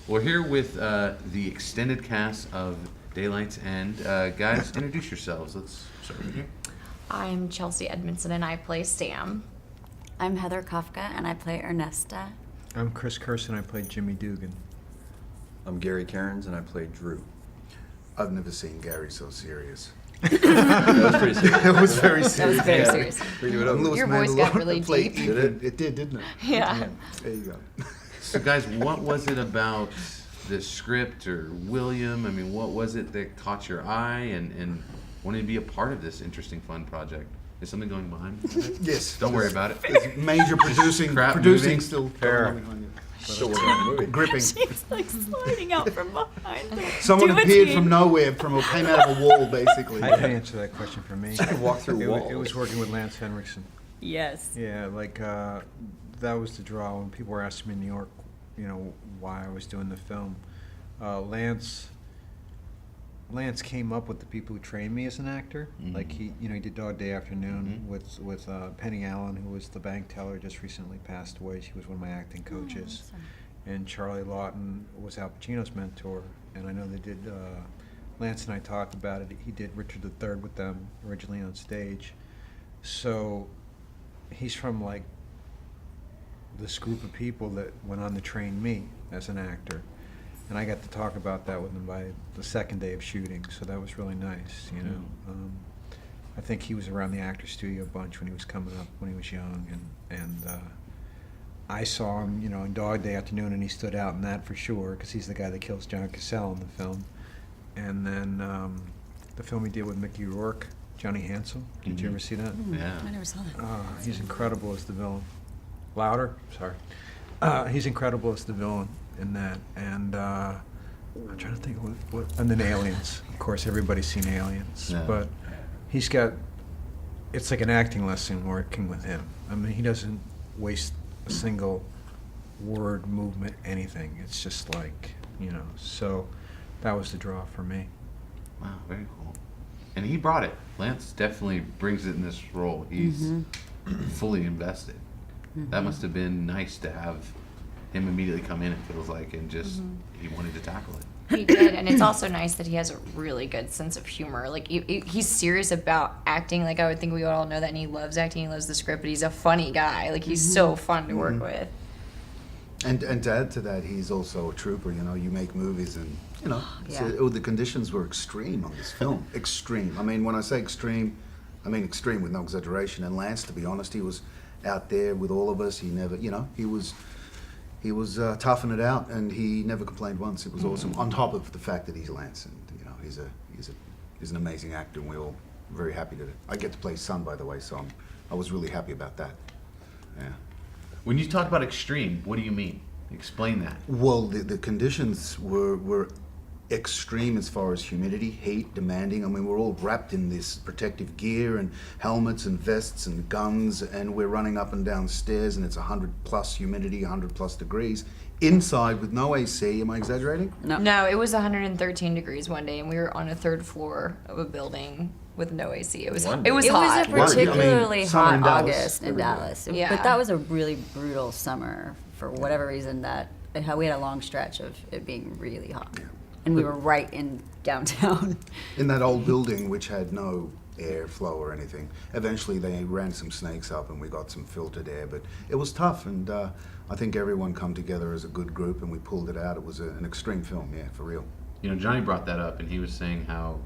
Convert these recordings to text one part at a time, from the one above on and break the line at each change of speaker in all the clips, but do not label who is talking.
We're here with the extended cast of Daylight's End. Guys, introduce yourselves. Let's start with you.
I'm Chelsea Edmondson and I play Sam.
I'm Heather Kafka and I play Ernesta.
I'm Chris Kerson. I play Jimmy Dugan.
I'm Gary Cairns and I play Drew.
I've never seen Gary so serious.
That was pretty serious.
It was very serious.
That was very serious.
Redo it over.
Your voice got really deep.
Did it? It did, didn't it?
Yeah.
There you go.
So, guys, what was it about the script or William? I mean, what was it that caught your eye and wanted to be a part of this interesting, fun project? Is something going behind?
Yes.
Don't worry about it.
There's major producing
moving.
still
Fair.
going on behind you.
Still working on the movie.
Gripping.
She's like sliding out from behind.
Someone appeared from nowhere, came out of a wall, basically.
I can answer that question for me.
She can walk through walls.
It was working with Lance Henriksen.
Yes.
Yeah, that was the draw when people were asking me in New York, why I was doing the film. Lance came up with the people who trained me as an actor.
Mhm.
Like he did Dog Day Afternoon with Penny Allen, who was the bank teller, just recently passed away. She was one of my acting coaches.
awesome.
And Charlie Lawton was Al Pacino's mentor. And I know they did. Lance and I talked about it. He did Richard III with them originally on stage. So he's from like this group of people that went on to train me as an actor. And I got to talk about that with him by the second day of shooting, so that was really nice, I think he was around the Actors Studio a bunch when he was coming up, when he was young, and I saw him, in Dog Day Afternoon, and he stood out in that for sure, because he's the guy that kills John Cassell in the film. And then the film he did with Mickey Rourke, Johnny Hansel, did you ever see that?
Yeah.
I never saw that.
He's incredible as the villain. Louder? Sorry. He's incredible as the villain in that, and I'm trying to think of what. And then Aliens. Of course, everybody's seen Aliens,
Yeah.
but he's got. It's like an acting lesson working with him. I mean, he doesn't waste a single word, movement, anything. It's just like So that was the draw for me.
Wow, very cool. And he brought it. Lance definitely brings it in this role. He's fully invested. That must have been nice to have him immediately come in, it feels like, and just he wanted to tackle it.
He did, and it's also nice that he has a really good sense of humor. Like, he's serious about acting. Like, I would think we all know that, and he loves acting, he loves the script, but he's a funny guy. Like, he's so fun to work with.
And to add to that, he's also a trooper. You make movies, and the conditions were extreme on this film. Extreme. I mean, when I say extreme, I mean extreme with no exaggeration. And Lance, to be honest, he was out there with all of us. He never, he was toughing it out, and he never complained once. It was awesome. On top of the fact that he's Lance, and he's an amazing actor, and we're all very happy to. I get to play his son, by the way, so I was really happy about that. Yeah.
When you talk about extreme, what do you mean? Explain that.
Well, the conditions were extreme as far as humidity, heat, demanding. I mean, we're all wrapped in this protective gear and helmets and vests and guns, and we're running up and down stairs, and it's 100+ humidity, 100+ degrees. Inside with no AC, am I exaggerating?
No, it was 113 degrees one day, and we were on a third floor of a building with no AC. It was hot.
It was a
Well,
particularly
summer in
hot
Dallas,
August in
everywhere.
Dallas.
Yeah.
But that was a really brutal summer for whatever reason we had a long stretch of it being really hot.
Yeah.
And we were right in downtown.
In that old building, which had no airflow or anything. Eventually, they ran some snakes up, and we got some filtered air. But it was tough, and I think everyone come together as a good group, and we pulled it out. It was an extreme film, yeah, for real.
Johnny brought that up, and he was saying how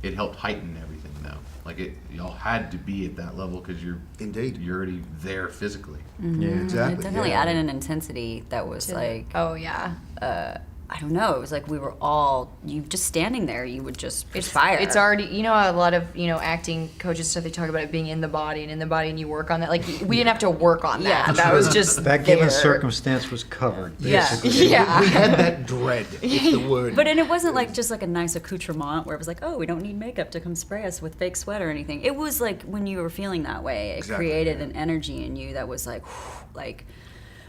it helped heighten everything, though. Like, y'all had to be at that level because you're already there physically.
Yeah,
Exactly.
It definitely
yeah.
added an intensity that was
Oh, yeah.
I don't know. It was like we were all just standing there. You would just perspire.
It's already, a lot of, acting coaches stuff, they talk about it being in the body, and you work on that. Like, we didn't have to work on that.
Yeah.
That was just
That given
there.
circumstance was covered.
Yeah.
Basically.
Yeah.
We had that dread, is the word.
But and it wasn't like just like a nice accoutrement where it was like, oh, we don't need makeup to come spray us with fake sweat or anything. It was like when you were feeling that way, it
Exactly,
created
yeah.
an energy in you that was like,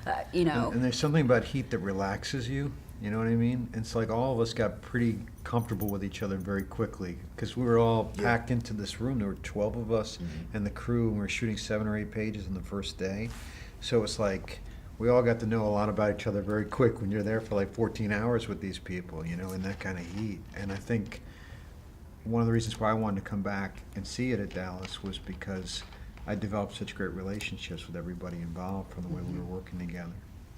And there's something about heat that relaxes you. You know what I mean? It's like all of us got pretty comfortable with each other very quickly because we were all packed into this room. There were 12 of us and the crew, and we were shooting 7 or 8 pages on the first day. So it's like we all got to know a lot about each other very quick when you're there for like 14 hours with these people, you know, in that kind of heat. And I think one of the reasons why I wanted to come back and see it at Dallas was because I developed such great relationships with everybody involved from the way we were working together,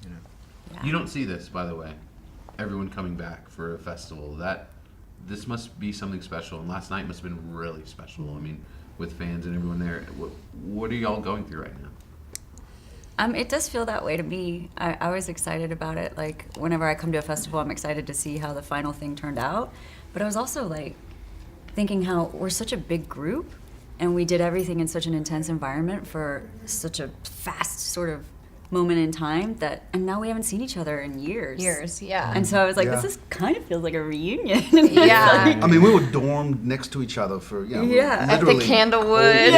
you know.
You don't see this, by the way. Everyone coming back for a festival. This must be something special, and last night must have been really special. I mean, with fans and everyone there. What are y'all going through right now?
It does feel that way to me. I was excited about it. Like, whenever I come to a festival, I'm excited to see how the final thing turned out. But I was also, like, thinking how we're such a big group, and we did everything in such an intense environment for such a fast sort of moment in time and now we haven't seen each other in years.
Yeah.
And so I was like,
Yeah.
this kind of feels like a reunion.
Yeah.
I mean, we were dormed next to each other for, you know,
Yeah.
At the
literally
Candlewood.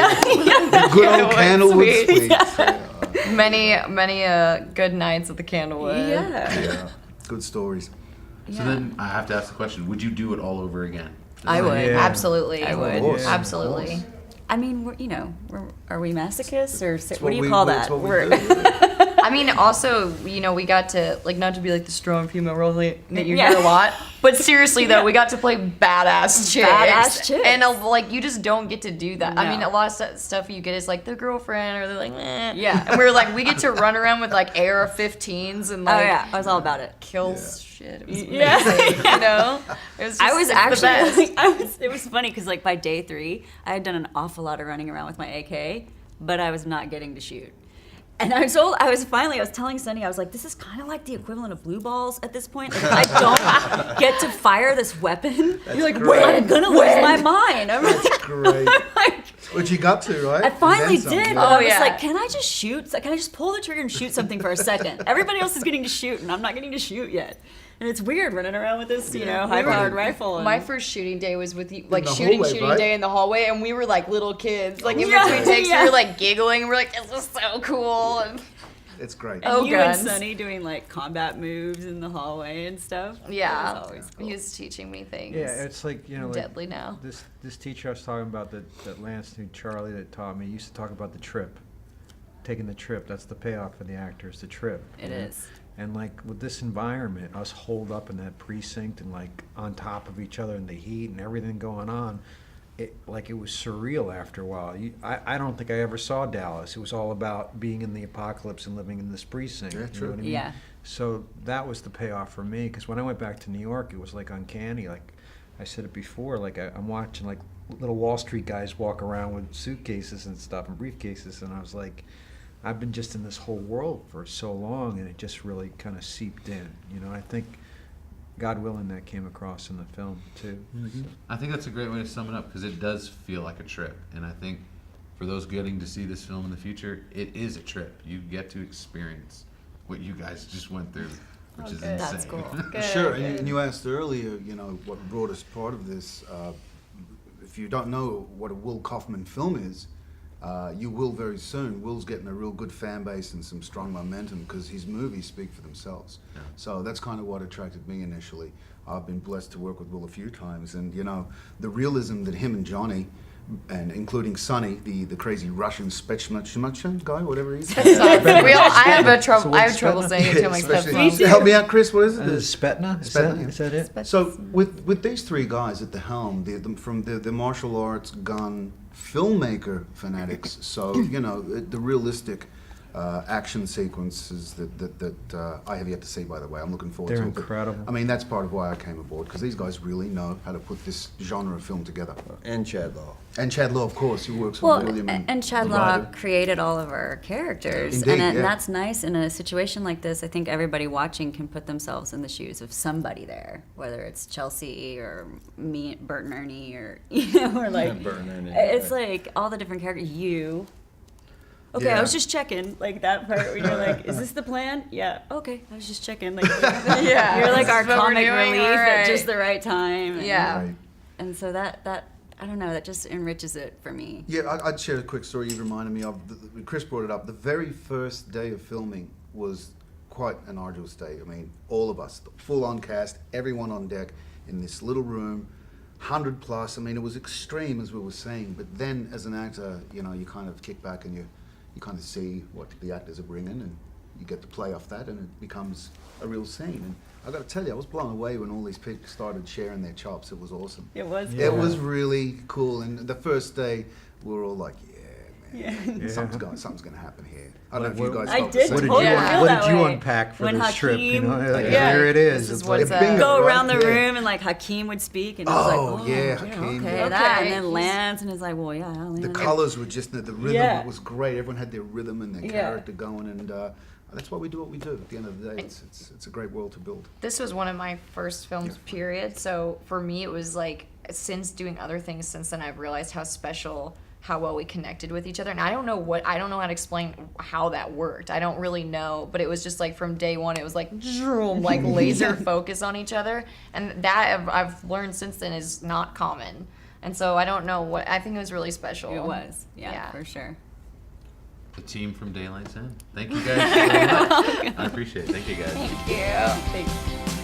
the good old Candlewood
Suite.
Suite.
Many good nights at the Candlewood.
Yeah.
Yeah, good stories.
So then I have to ask the question: would you do it all over again?
I would.
Yeah.
Absolutely.
I would.
Of course,
Absolutely.
of course.
I mean, are we masochists or
It's
what do you call
it's
that?
what we
We're-
do.
I mean, also, we got to, like, not to be like the strong female role that you
Yeah.
hear a lot, but seriously, though, we got to play badass chicks.
Badass chicks.
And, like, you just don't get to do that. I mean,
No.
a lot of stuff you get is, like, the girlfriend, or they're like, eh.
Yeah.
And we were like, we get to run around with, like, AR-15s and,
Oh
like,
yeah, I was all about it.
kill
Yeah.
shit. It was
Yeah.
amazing, you know? It was just,
I was
it's the
actually,
best.
it was funny because like by day 3, I had done an awful lot of running around with my AK, but I was not getting to shoot. And I was telling Sunny, I was like, this is kind of like the equivalent of blue balls at this point. Like, if I don't get to fire this weapon, you're like,
great.
I'm gonna lose my mind. I'm like,
Great.
like,
Which you got to, right?
I finally
And then some,
did.
yeah.
But I was
yeah.
like, can I just shoot? Can I just pull the trigger and shoot something for a second? Everybody else is getting to shoot, and I'm not getting to shoot yet. And it's weird running around with this, high-powered rifle. And
My first shooting day was with you, like
the
shooting
hallway, right?
day in the hallway, and we were like little kids. Like in
Yeah,
between takes,
yeah.
we were like giggling. And we're like, "This is so cool!" And
It's great.
and
Oh,
you
guns.
and Sunny doing like combat moves in the hallway and stuff.
yeah,
That was always cool.
he was teaching me things.
Yeah, it's like, you know, like
Deadly now.
this teacher I was talking about that Lance knew, Charlie, that taught me, used to talk about the trip. Taking the trip, that's the payoff for the actors, the trip.
It
you know?
is.
And like with this environment, us holed up in that precinct and like on top of each other in the heat and everything going on, it was surreal after a while. I don't think I ever saw Dallas. It was all about being in the apocalypse and living in this precinct.
Yeah,
You know
true.
what I mean?
Yeah.
So that was the payoff for me, because when I went back to New York, it was like uncanny. Like I said it before, like I'm watching like little Wall Street guys walk around with suitcases and stuff and briefcases, and I was like, I've been just in this whole world for so long, and it just really kind of seeped in. You know, I think, God willing, that came across in the film too. So.
I think that's a great way to sum it up because it does feel like a trip, and I think for those getting to see this film in the future, it is a trip. You get to experience what you guys just went through, which is
good.
insane.
That's cool.
Good,
Sure,
good.
and you asked earlier, you know, what brought us part of this. If you don't know what a Will Kaufman film is, you will very soon. Will's getting a real good fan base and some strong momentum because his movies speak for themselves.
Yeah.
So that's kind of what attracted me initially. I've been blessed to work with Will a few times, and you know, the realism that him and Johnny, and including Sonny, the crazy Russian Spetsnaz guy, whatever he is.
I have trouble
Spetsnaz?
saying it too myself.
Especially- Help me out, Chris. What is it?
Spetna?
Spetna.
Is that it?
So with these three guys at the helm, from the martial arts, gun, filmmaker fanatics. So you know the realistic action sequences that I have yet to see. By the way, I'm looking forward
They're
to it. But,
incredible.
I mean, that's part of why I came aboard because these guys really know how to put this genre of film together.
And Chad Law.
And Chad Law, of course, who works
Well,
with William
and Chad
the
Law
writer.
created all of our characters,
Indeed,
and
yeah.
that's nice. In a situation like this, I think everybody watching can put themselves in the shoes of somebody there, whether it's Chelsea or me, Bert and Ernie, or or like
Bert and Ernie,
it's
right.
like all the different characters. You. Okay,
Yeah.
I was just checking, like that part where you're like, "Is this the plan?" Yeah. Okay, I was just checking. Like,
Yeah,
you're like
this
our
is what we're
comic
doing,
relief
all
at
right.
just the right time. and-
Yeah.
Right.
And so that I don't know, that just enriches it for me.
Yeah, I'd share a quick story you reminded me of. Chris brought it up. The very first day of filming was quite an arduous day. I mean, all of us, the full-on cast, everyone on deck in this little room, 100 plus. I mean, it was extreme, as we were saying. But then, as an actor, you know, you kind of kick back and you kind of see what the actors are bringing, and you get to play off that, and it becomes a real scene. And I got to tell you, I was blown away when all these people started sharing their chops. It was awesome.
It was.
Yeah.
It was really cool. And the first day, we were all like, yeah, man,
Yeah.
something's going to happen here. I don't know if you
What-
guys
I
felt the
did
same.
What did
totally
you
Yeah.
feel
What
that
did you
way.
unpack for
When
this trip? You know,
Hakeem-
like,
Yeah.
here it
This
is.
is
It's
what's
like,
up.
Go
Right,
around the
yeah.
room and like Hakeem would speak and it was like,
Oh,
oh
yeah,
yeah,
Hakeem,
okay,
yeah.
that, and
Okay,
then
he's-
Lance and it's like, well, yeah, Lance.
The colors were just, the rhythm
Yeah.
was great. Everyone had their rhythm and their
Yeah.
character going, and that's why we do what we do. At the end of the day, it's a great world to build.
This was one of my first films, period. So for me, it was like, since doing other things since then, I've realized how special, how well we connected with each other. And I don't know how to explain how that worked. I don't really know, but it was just like from day one, it was like, zoom, like laser focus on each other. And that I've learned since then is not common. And so I don't know I think it was really special.
It was, yeah, for sure.
The team from Daylight's End. Thank you guys very much. I appreciate it. Thank you guys.
Thank you.
Thanks.